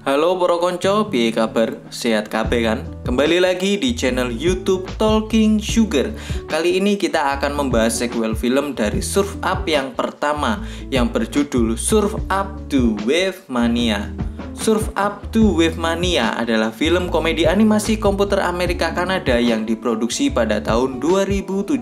Halo para konco, piye kabar? Sehat kabeh kan? Kembali lagi di channel YouTube Talking Sugar. Kali ini kita akan membahas sequel film dari Surf Up yang pertama yang berjudul Surf Up 2 Wave Mania. Surf Up 2 Wave Mania adalah film komedi animasi komputer Amerika Kanada yang diproduksi pada tahun 2017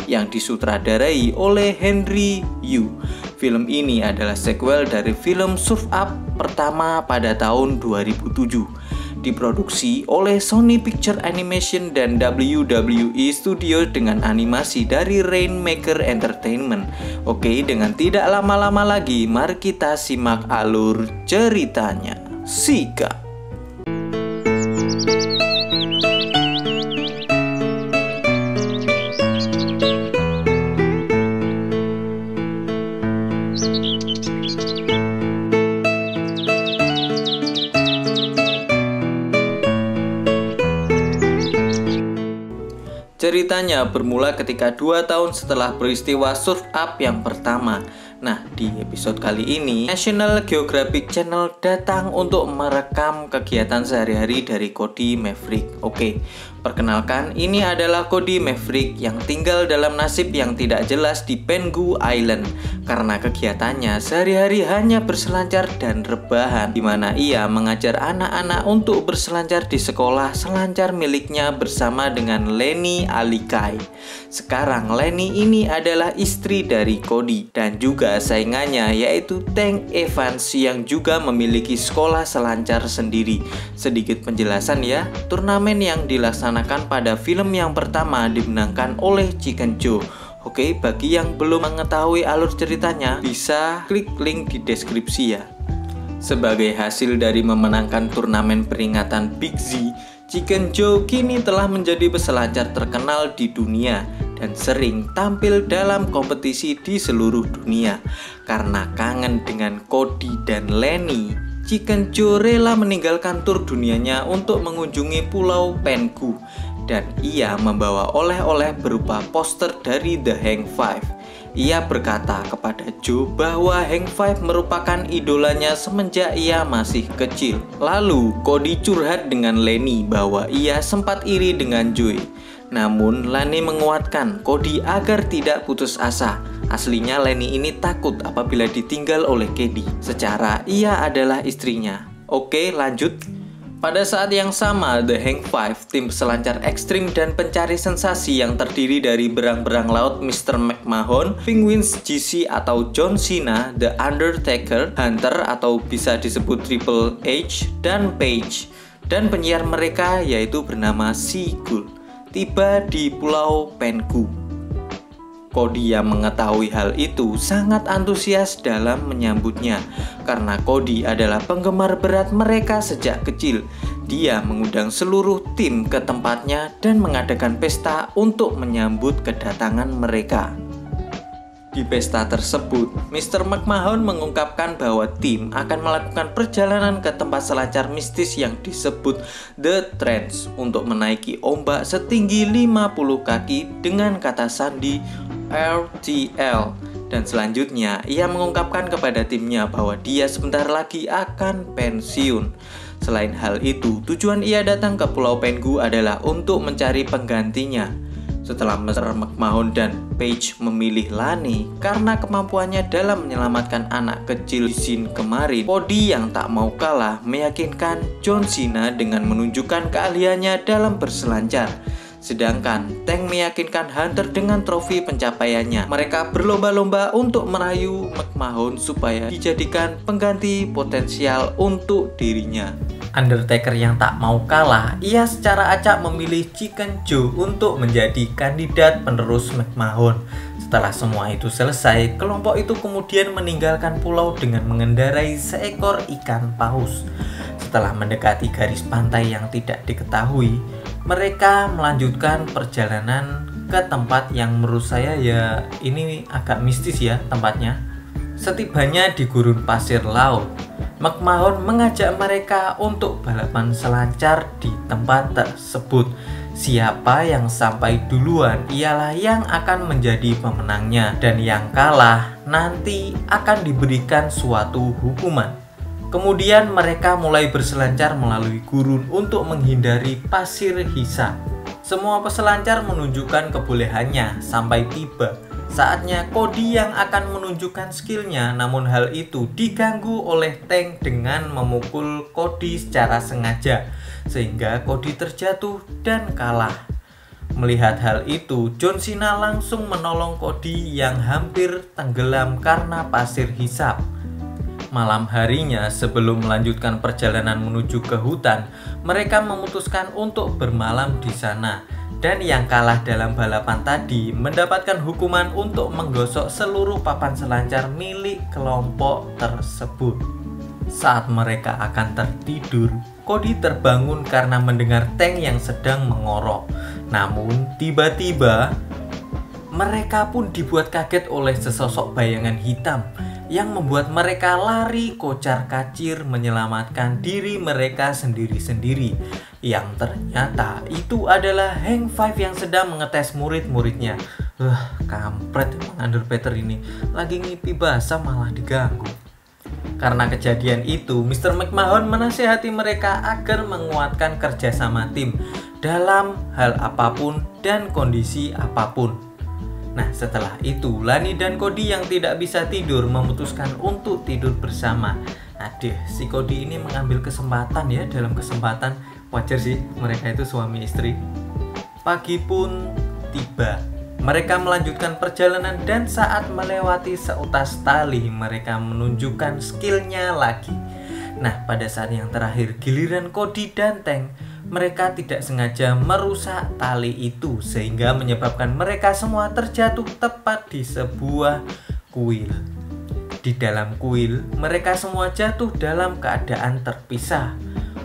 yang disutradarai oleh Henry Yu. Film ini adalah sequel dari film Surf Up pertama pada tahun 2007. Diproduksi oleh Sony Picture Animation dan WWE Studio dengan animasi dari Rainmaker Entertainment. Oke, dengan tidak lama-lama lagi, mari kita simak alur ceritanya. Sika. Ceritanya bermula ketika 2 tahun setelah peristiwa Surf Up yang pertama. Nah, di episode kali ini, National Geographic Channel datang untuk merekam kegiatan sehari-hari dari Cody Maverick. Oke, perkenalkan, ini adalah Cody Maverick yang tinggal dalam nasib yang tidak jelas di Pengu Island karena kegiatannya sehari-hari hanya berselancar dan rebahan, di mana ia mengajar anak-anak untuk berselancar di sekolah selancar miliknya bersama dengan Lenny Alikai. Sekarang Lenny ini adalah istri dari Cody dan juga saingannya yaitu Tank Evans yang juga memiliki sekolah selancar sendiri. Sedikit penjelasan ya, turnamen yang dilaksanakan pada film yang pertama dimenangkan oleh Chicken Joe. Oke, bagi yang belum mengetahui alur ceritanya, bisa klik link di deskripsi ya. Sebagai hasil dari memenangkan turnamen peringatan Big Z, Chicken Joe kini telah menjadi peselancar terkenal di dunia dan sering tampil dalam kompetisi di seluruh dunia. Karena kangen dengan Cody dan Lenny, Chicken Joe rela meninggalkan tur dunianya untuk mengunjungi Pulau Pengu dan ia membawa oleh-oleh berupa poster dari The Hang Five. Ia berkata kepada Joe bahwa Hang Five merupakan idolanya semenjak ia masih kecil. Lalu Cody curhat dengan Lenny bahwa ia sempat iri dengan Joe. Namun Lenny menguatkan Cody agar tidak putus asa. Aslinya Lenny ini takut apabila ditinggal oleh Cody. Secara ia adalah istrinya. Oke, lanjut. Pada saat yang sama, The Hang Five, tim peselancar ekstrim dan pencari sensasi yang terdiri dari berang-berang laut Mr. McMahon, Penguins GC atau John Cena, The Undertaker, Hunter atau bisa disebut Triple H, dan Paige, dan penyiar mereka yaitu bernama Sigul, tiba di Pulau Pengu. Cody yang mengetahui hal itu sangat antusias dalam menyambutnya karena Cody adalah penggemar berat mereka sejak kecil. Dia mengundang seluruh tim ke tempatnya dan mengadakan pesta untuk menyambut kedatangan mereka. Di pesta tersebut, Mr. McMahon mengungkapkan bahwa tim akan melakukan perjalanan ke tempat selancar mistis yang disebut The Trench untuk menaiki ombak setinggi 50 kaki dengan kata sandi RTL. Dan selanjutnya ia mengungkapkan kepada timnya bahwa dia sebentar lagi akan pensiun. Selain hal itu, tujuan ia datang ke Pulau Pengu adalah untuk mencari penggantinya. Setelah Mr. McMahon dan Paige memilih Lani karena kemampuannya dalam menyelamatkan anak kecil di scene kemarin, Cody yang tak mau kalah meyakinkan John Cena dengan menunjukkan keahliannya dalam berselancar. Sedangkan Tank meyakinkan Hunter dengan trofi pencapaiannya. Mereka berlomba-lomba untuk merayu McMahon supaya dijadikan pengganti potensial untuk dirinya. Undertaker yang tak mau kalah, ia secara acak memilih Chicken Joe untuk menjadi kandidat penerus McMahon. Setelah semua itu selesai, kelompok itu kemudian meninggalkan pulau dengan mengendarai seekor ikan paus. Setelah mendekati garis pantai yang tidak diketahui, mereka melanjutkan perjalanan ke tempat yang menurut saya ya ini agak mistis ya tempatnya. Setibanya di gurun pasir laut, McMahon mengajak mereka untuk balapan selancar di tempat tersebut. Siapa yang sampai duluan ialah yang akan menjadi pemenangnya, dan yang kalah nanti akan diberikan suatu hukuman. Kemudian mereka mulai berselancar melalui gurun untuk menghindari pasir hisap. Semua peselancar menunjukkan kebolehannya sampai tiba saatnya Cody yang akan menunjukkan skillnya, namun hal itu diganggu oleh Tank dengan memukul Cody secara sengaja sehingga Cody terjatuh dan kalah. Melihat hal itu, John Cena langsung menolong Cody yang hampir tenggelam karena pasir hisap. Malam harinya, sebelum melanjutkan perjalanan menuju ke hutan, mereka memutuskan untuk bermalam di sana. Dan yang kalah dalam balapan tadi mendapatkan hukuman untuk menggosok seluruh papan selancar milik kelompok tersebut. Saat mereka akan tertidur, Cody terbangun karena mendengar Tank yang sedang mengorok. Namun tiba-tiba mereka pun dibuat kaget oleh sesosok bayangan hitam yang membuat mereka lari kocar-kacir menyelamatkan diri mereka sendiri-sendiri. Yang ternyata itu adalah Hank Five yang sedang mengetes murid-muridnya. Kampret emang Underpeter ini, lagi ngipi basah malah diganggu. Karena kejadian itu, Mr. McMahon menasihati mereka agar menguatkan kerjasama tim dalam hal apapun dan kondisi apapun. Nah, setelah itu Lani dan Cody yang tidak bisa tidur memutuskan untuk tidur bersama. Aduh, si Cody ini mengambil kesempatan ya, dalam kesempatan. Wajar sih, mereka itu suami istri. Pagi pun tiba. Mereka melanjutkan perjalanan dan saat melewati seutas tali, mereka menunjukkan skillnya lagi. Nah, pada saat yang terakhir giliran Cody dan Tank, mereka tidak sengaja merusak tali itu sehingga menyebabkan mereka semua terjatuh tepat di sebuah kuil. Di dalam kuil, mereka semua jatuh dalam keadaan terpisah.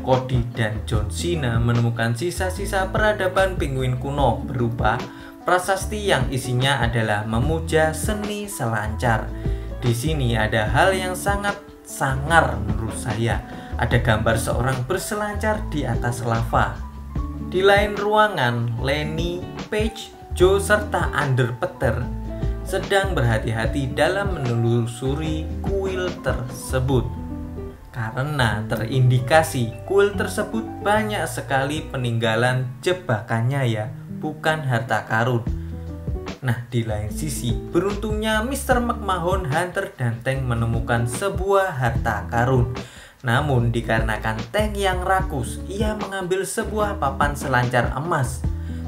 Cody dan John Cena menemukan sisa-sisa peradaban penguin kuno berupa prasasti yang isinya adalah memuja seni selancar. Di sini ada hal yang sangat sangar menurut saya. Ada gambar seorang berselancar di atas lava. Di lain ruangan, Lenny, Paige, Joe, serta Underpeter sedang berhati-hati dalam menelusuri kuil tersebut. Karena terindikasi kuil tersebut banyak sekali peninggalan jebakannya ya, bukan harta karun. Nah, di lain sisi, beruntungnya Mr. McMahon, Hunter, dan Tank menemukan sebuah harta karun. Namun dikarenakan Tank yang rakus, ia mengambil sebuah papan selancar emas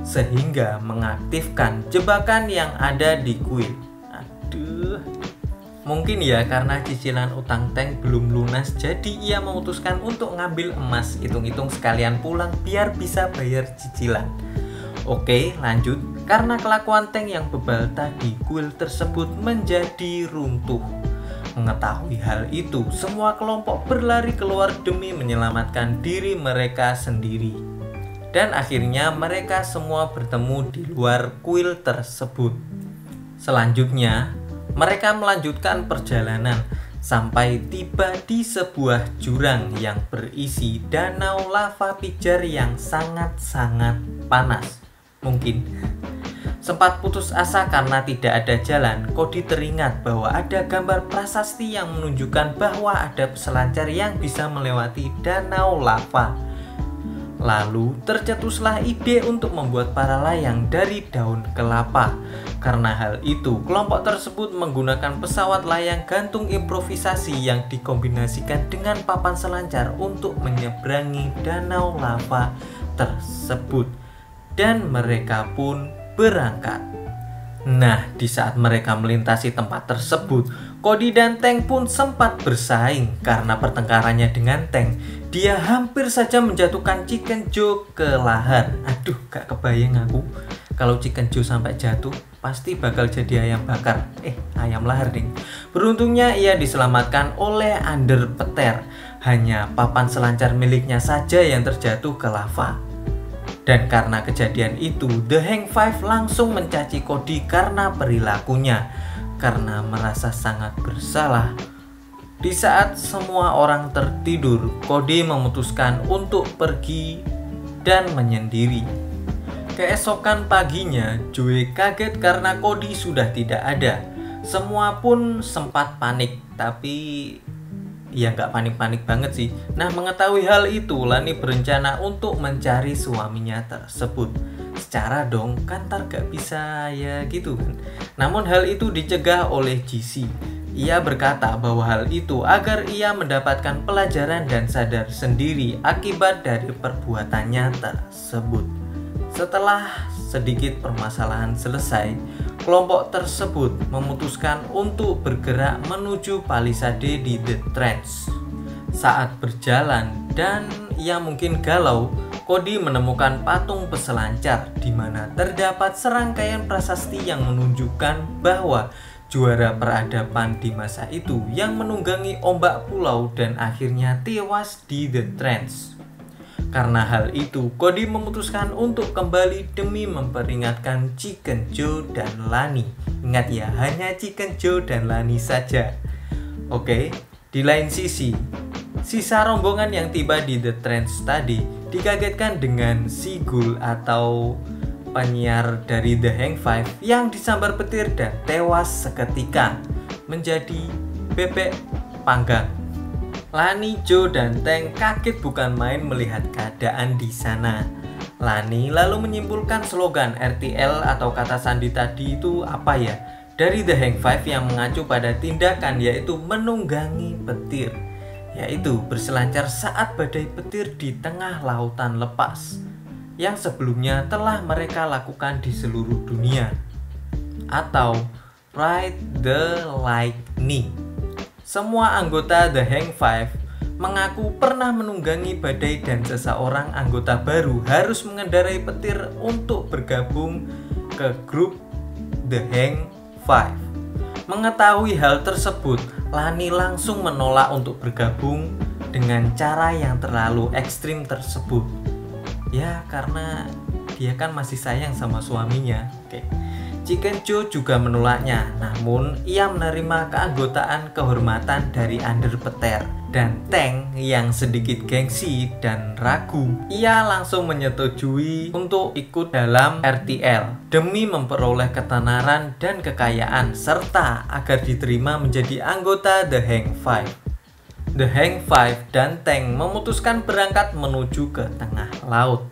sehingga mengaktifkan jebakan yang ada di kuil. Aduh. Mungkin ya karena cicilan utang Tank belum lunas, jadi ia memutuskan untuk ngambil emas, hitung-hitung sekalian pulang biar bisa bayar cicilan. Oke, lanjut. Karena kelakuan Tank yang bebal tadi, kuil tersebut menjadi runtuh. Mengetahui hal itu, semua kelompok berlari keluar demi menyelamatkan diri mereka sendiri. Dan akhirnya mereka semua bertemu di luar kuil tersebut. Selanjutnya, mereka melanjutkan perjalanan sampai tiba di sebuah jurang yang berisi danau lava pijar yang sangat-sangat panas. Mungkin sempat putus asa karena tidak ada jalan, Cody teringat bahwa ada gambar prasasti yang menunjukkan bahwa ada peselancar yang bisa melewati danau lava. Lalu tercetuslah ide untuk membuat para layang dari daun kelapa. Karena hal itu, kelompok tersebut menggunakan pesawat layang gantung improvisasi yang dikombinasikan dengan papan selancar untuk menyeberangi danau lava tersebut. Dan mereka pun berangkat. Nah, di saat mereka melintasi tempat tersebut, Cody dan Tank pun sempat bersaing. Karena pertengkarannya dengan Tank, dia hampir saja menjatuhkan Chicken Joe ke lahar. Aduh, gak kebayang aku kalau Chicken Joe sampai jatuh, pasti bakal jadi ayam bakar. Ayam lahar ding. Beruntungnya ia diselamatkan oleh Underpeter. Hanya papan selancar miliknya saja yang terjatuh ke lava. Dan karena kejadian itu, The Hank Five langsung mencaci Cody karena perilakunya. Karena merasa sangat bersalah. Di saat semua orang tertidur, Cody memutuskan untuk pergi dan menyendiri. Keesokan paginya, Joe kaget karena Cody sudah tidak ada. Semua pun sempat panik, tapi ya nggak panik-panik banget sih. Nah, mengetahui hal itu, Lani berencana untuk mencari suaminya tersebut. Secara dong, kan ntar gak bisa ya gitu kan. Namun hal itu dicegah oleh GC. Ia berkata bahwa hal itu agar ia mendapatkan pelajaran dan sadar sendiri akibat dari perbuatannya tersebut. Setelah sedikit permasalahan selesai, kelompok tersebut memutuskan untuk bergerak menuju palisade di The Trench. Saat berjalan dan ia mungkin galau, Cody menemukan patung peselancar di mana terdapat serangkaian prasasti yang menunjukkan bahwa juara peradaban di masa itu yang menunggangi ombak pulau dan akhirnya tewas di The Trench. Karena hal itu, Cody memutuskan untuk kembali demi memperingatkan Chicken Joe dan Lani. Ingat ya, hanya Chicken Joe dan Lani saja. Oke, di lain sisi, sisa rombongan yang tiba di The Trench tadi dikagetkan dengan si Ghoul atau penyiar dari The Hang Five yang disambar petir dan tewas seketika menjadi bebek panggang. Lani, Joe, dan Teng kaget bukan main melihat keadaan di sana. Lani lalu menyimpulkan slogan RTL atau kata sandi tadi itu apa ya? Dari The Hang Five yang mengacu pada tindakan yaitu menunggangi petir, yaitu berselancar saat badai petir di tengah lautan lepas yang sebelumnya telah mereka lakukan di seluruh dunia, atau Ride the Lightning. Semua anggota The Hang Five mengaku pernah menunggangi badai dan seseorang anggota baru harus mengendarai petir untuk bergabung ke grup The Hang Five. Mengetahui hal tersebut, Lani langsung menolak untuk bergabung dengan cara yang terlalu ekstrim tersebut. Ya, karena dia kan masih sayang sama suaminya. Oke. Chicken Joe juga menolaknya, namun ia menerima keanggotaan kehormatan dari underpeter. Dan Teng yang sedikit gengsi dan ragu, ia langsung menyetujui untuk ikut dalam RTL demi memperoleh ketenaran dan kekayaan serta agar diterima menjadi anggota The Hang Five. The Hang Five dan Teng memutuskan berangkat menuju ke tengah laut.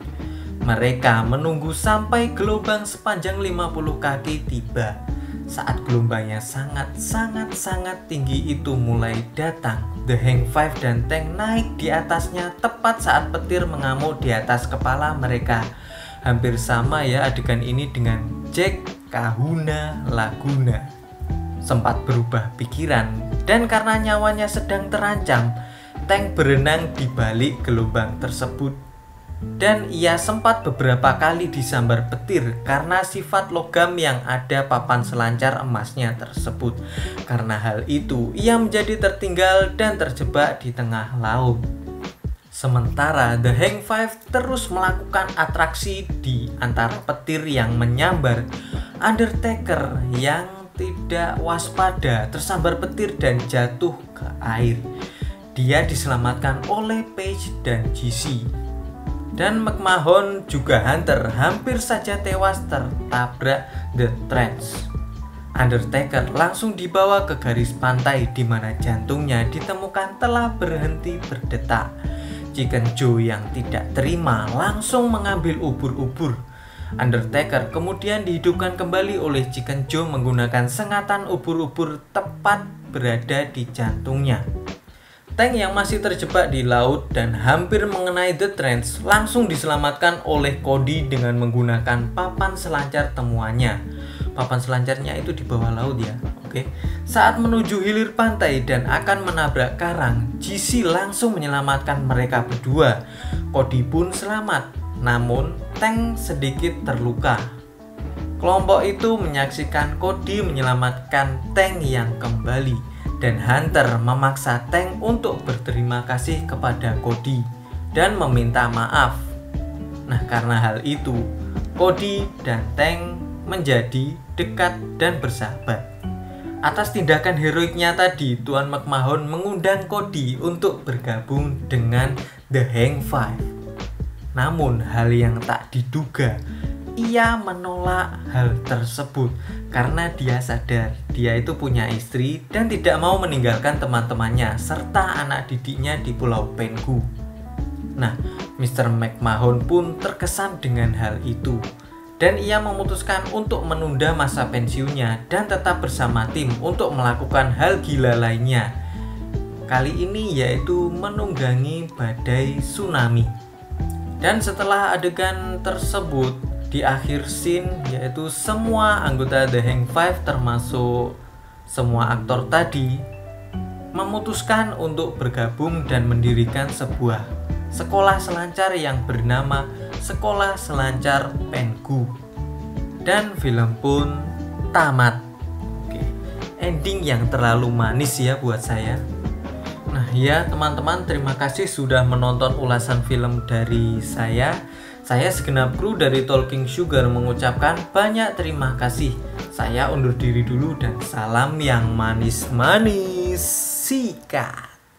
Mereka menunggu sampai gelombang sepanjang 50 kaki tiba. Saat gelombangnya sangat tinggi itu mulai datang, The Hang Five dan Teng naik di atasnya tepat saat petir mengamuk di atas kepala mereka. Hampir sama ya adegan ini dengan Jack Kahuna Laguna. Sempat berubah pikiran dan karena nyawanya sedang terancam, Teng berenang di balik gelombang tersebut. Dan ia sempat beberapa kali disambar petir karena sifat logam yang ada papan selancar emasnya tersebut. Karena hal itu, ia menjadi tertinggal dan terjebak di tengah laut. Sementara The Hang Five terus melakukan atraksi di antara petir yang menyambar. Undertaker yang tidak waspada tersambar petir dan jatuh ke air. Dia diselamatkan oleh Page dan GC. Dan McMahon juga Hunter hampir saja tewas tertabrak The Trench. Undertaker langsung dibawa ke garis pantai di mana jantungnya ditemukan telah berhenti berdetak. Chicken Joe yang tidak terima langsung mengambil ubur-ubur. Undertaker kemudian dihidupkan kembali oleh Chicken Joe menggunakan sengatan ubur-ubur tepat berada di jantungnya. Teng yang masih terjebak di laut dan hampir mengenai The Trench langsung diselamatkan oleh Cody dengan menggunakan papan selancar temuannya. Papan selancarnya itu di bawah laut ya. Oke. Saat menuju hilir pantai dan akan menabrak karang, GC langsung menyelamatkan mereka berdua. Cody pun selamat, namun Teng sedikit terluka. Kelompok itu menyaksikan Cody menyelamatkan Teng yang kembali. Dan Hunter memaksa Teng untuk berterima kasih kepada Cody dan meminta maaf. Nah, karena hal itu, Cody dan Teng menjadi dekat dan bersahabat. Atas tindakan heroiknya tadi, Tuan McMahon mengundang Cody untuk bergabung dengan The Hang Five. Namun, hal yang tak diduga, ia menolak hal tersebut karena dia sadar dia itu punya istri dan tidak mau meninggalkan teman-temannya serta anak didiknya di Pulau Penghu. Nah, Mr. McMahon pun terkesan dengan hal itu dan ia memutuskan untuk menunda masa pensiunnya dan tetap bersama tim untuk melakukan hal gila lainnya. Kali ini yaitu menunggangi badai tsunami. Dan setelah adegan tersebut, di akhir scene yaitu semua anggota The Hang Five termasuk semua aktor tadi memutuskan untuk bergabung dan mendirikan sebuah sekolah selancar yang bernama Sekolah Selancar Penghu. Dan film pun tamat. Oke, ending yang terlalu manis ya buat saya. Nah ya teman-teman, terima kasih sudah menonton ulasan film dari saya. Saya segenap kru dari Talking Sugar mengucapkan banyak terima kasih. Saya undur diri dulu dan salam yang manis-manis. Sikat.